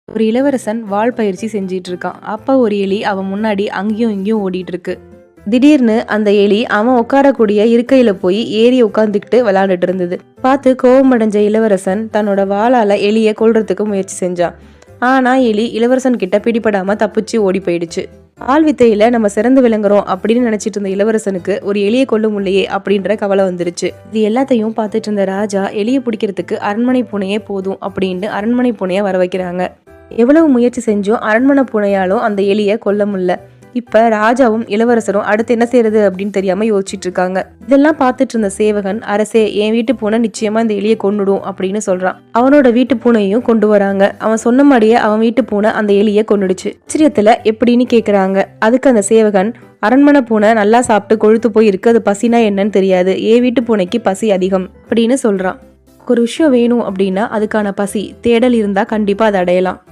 ஒரு இளவரசன் வாள் பயிற்சி செஞ்சிட்டு இருக்கான். அப்ப ஒரு எலி அவன் முன்னாடி அங்கேயும் இங்கேயும் ஓடிட்டு இருக்கு. திடீர்னு அந்த எலி அவன் உட்காரக்கூடிய இருக்கையில போய் ஏறி உட்காந்துக்கிட்டு விளையாண்டுட்டு இருந்தது. பார்த்து கோபமடைஞ்ச இளவரசன் தன்னோட வாளால எலிய கொல்றதுக்கு முயற்சி செஞ்சான். ஆனா எலி இளவரசன் கிட்ட பிடிபடாம தப்பிச்சு ஓடி போயிடுச்சு. ஆள் வித்தையில நம்ம சிறந்து விளங்குறோம் அப்படின்னு நினைச்சிட்டு இருந்த இளவரசனுக்கு ஒரு எலியை கொல்ல முடியலையே அப்படின்ற கவலை வந்துருச்சு. இது எல்லாத்தையும் பார்த்துட்டு இருந்த ராஜா எலியை பிடிக்கிறதுக்கு அரண்மனை பூனையே போதும் அப்படின்னு அரண்மனை பூனைய வர வைக்கிறாங்க. எவ்வளவு முயற்சி செஞ்சும் அரண்மனை பூனையாலும் அந்த எலியை கொல்ல முடியல. இப்ப ராஜாவும் இளவரசரும் அடுத்து என்ன செய்யறது அப்படின்னு தெரியாம யோசிச்சுட்டு இருக்காங்க. இதெல்லாம் பார்த்துட்டு இருந்த சேவகன், அரசே, என் வீட்டு பூனை நிச்சயமா இந்த எலியை கொன்னுடும் அப்படின்னு சொல்றான். அவனோட வீட்டு பூனையும் கொண்டு வராங்க. அவன் சொன்ன மாதிரியே அவன் வீட்டு பூனை அந்த எலியை கொன்னுடுச்சு. ஆச்சரியத்துல எப்படின்னு கேக்குறாங்க. அதுக்கு அந்த சேவகன், அரண்மனை பூனை நல்லா சாப்பிட்டு கொழுத்து போய் இருக்கு, அது பசினா என்னன்னு தெரியாது, என் வீட்டு பூனைக்கு பசி அதிகம் அப்படின்னு சொல்றான். ஒரு விஷயம் வேணும் அப்படின்னா அதுக்கான பசி தேடல் இருந்தா கண்டிப்பா அதை அடையலாம்.